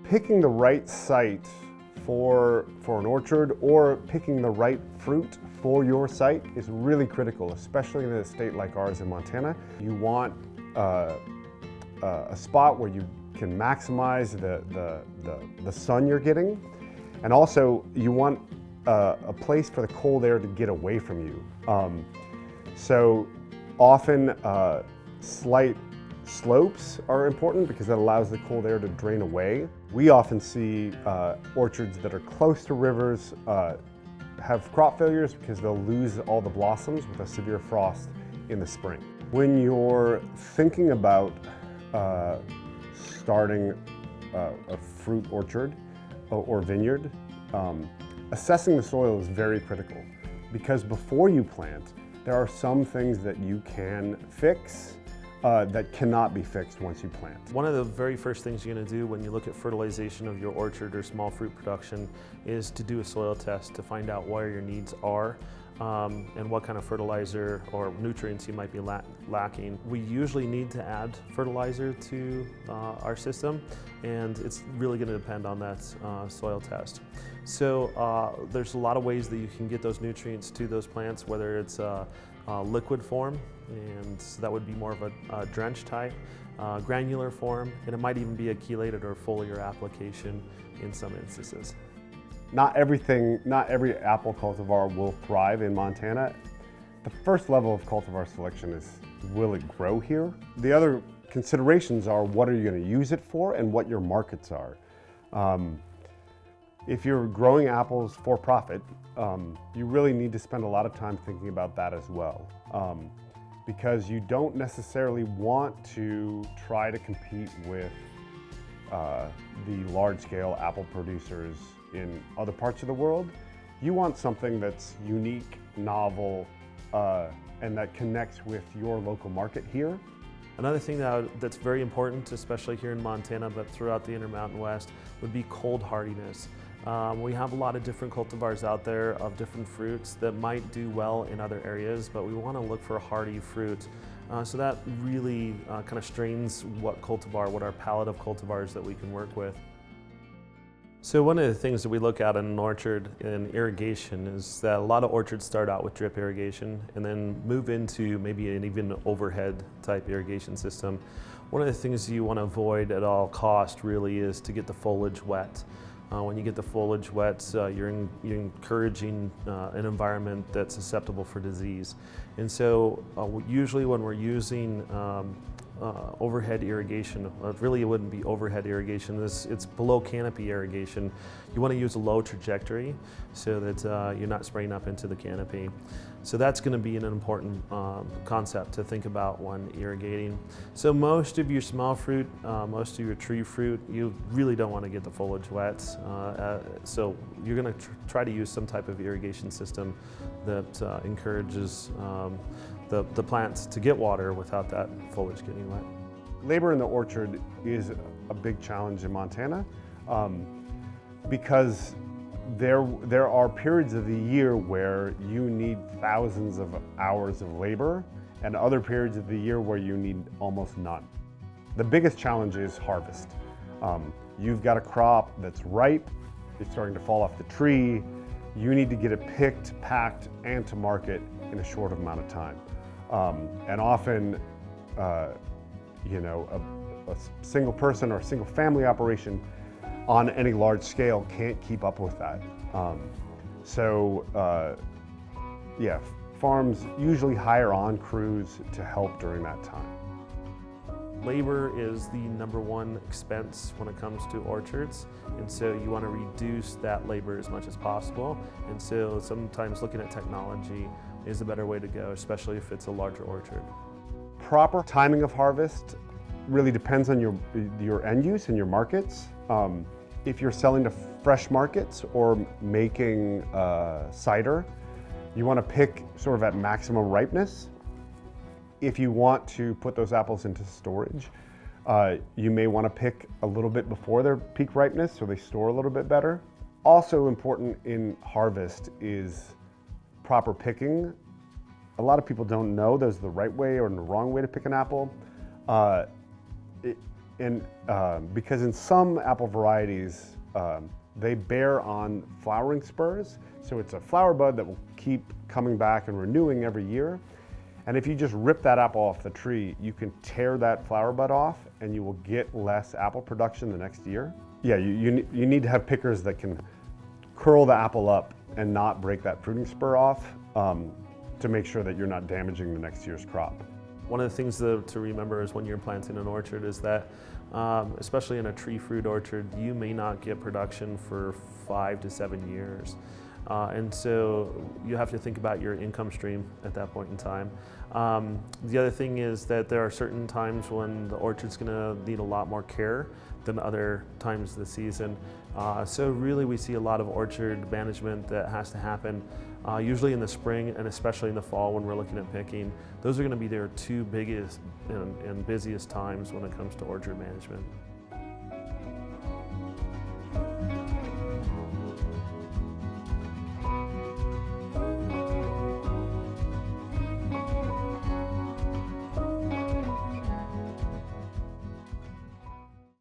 Picking the right site for an orchard or picking the right fruit for your site is really critical, especially in a state like ours in Montana. You want a spot where you can maximize the sun you're getting, and also you want a place for the cold air to get away from you. So often slight slopes are important because that allows the cold air to drain away. We often see orchards that are close to rivers have crop failures because they'll lose all the blossoms with a severe frost in the spring. When you're thinking about starting a fruit orchard or vineyard, assessing the soil is very critical, because before you plant, there are some things that you can fix that cannot be fixed once you plant. One of the very first things you're going to do when you look at fertilization of your orchard or small fruit production is to do a soil test to find out where your needs are and what kind of fertilizer or nutrients you might be lacking. We usually need to add fertilizer to our system, and it's really going to depend on that soil test. So there's a lot of ways that you can get those nutrients to those plants, whether it's liquid form, and so that would be more of a drench type, granular form, and it might even be a chelated or foliar application in some instances. Not every apple cultivar will thrive in Montana. The first level of cultivar selection is, will it grow here? The other considerations are, what are you going to use it for and what your markets are. If you're growing apples for profit, you really need to spend a lot of time thinking about that as well. Because you don't necessarily want to try to compete with the large-scale apple producers in other parts of the world. You want something that's unique, novel, and that connects with your local market here. Another thing that's very important, especially here in Montana, but throughout the Intermountain West, would be cold hardiness. We have a lot of different cultivars out there of different fruits that might do well in other areas, but we want to look for hardy fruit. So that really kind of strains what our palette of cultivars that we can work with. So one of the things that we look at in an orchard in irrigation is that a lot of orchards start out with drip irrigation and then move into maybe an even overhead type irrigation system. One of the things you want to avoid at all cost really is to get the foliage wet. When you get the foliage wet, you're encouraging an environment that's susceptible for disease. And so usually when we're using overhead irrigation, really it wouldn't be overhead irrigation, it's below canopy irrigation. You want to use a low trajectory so that you're not spraying up into the canopy. So that's going to be an important concept to think about when irrigating. So most of your small fruit, most of your tree fruit, you really don't want to get the foliage wet. So you're going to try to use some type of irrigation system that encourages the plants to get water without that foliage getting wet. Labor in the orchard is a big challenge in Montana because there are periods of the year where you need thousands of hours of labor and other periods of the year where you need almost none. The biggest challenge is harvest. You've got a crop that's ripe, it's starting to fall off the tree, you need to get it picked, packed, and to market in a short amount of time. And often, a single person or a single family operation on any large scale can't keep up with that. Farms usually hire on crews to help during that time. Labor is the #1 expense when it comes to orchards, and so you want to reduce that labor as much as possible. And so sometimes looking at technology is a better way to go, especially if it's a larger orchard. Proper timing of harvest really depends on your end use and your markets. If you're selling to fresh markets or making cider, you want to pick sort of at maximum ripeness. If you want to put those apples into storage, you may want to pick a little bit before their peak ripeness so they store a little bit better. Also important in harvest is proper picking. A lot of people don't know there's the right way or the wrong way to pick an apple. And because in some apple varieties, they bear on flowering spurs. So it's a flower bud that will keep coming back and renewing every year. And if you just rip that apple off the tree, you can tear that flower bud off and you will get less apple production the next year. Yeah, you need to have pickers that can curl the apple up and not break that fruiting spur off to make sure that you're not damaging the next year's crop. One of the things to remember is when you're planting an orchard is that, especially in a tree fruit orchard, you may not get production for 5 to 7 years. And so you have to think about your income stream at that point in time. The other thing is that there are certain times when the orchard's going to need a lot more care than other times of the season. So really we see a lot of orchard management that has to happen usually in the spring and especially in the fall when we're looking at picking. Those are going to be their two biggest and busiest times when it comes to orchard management.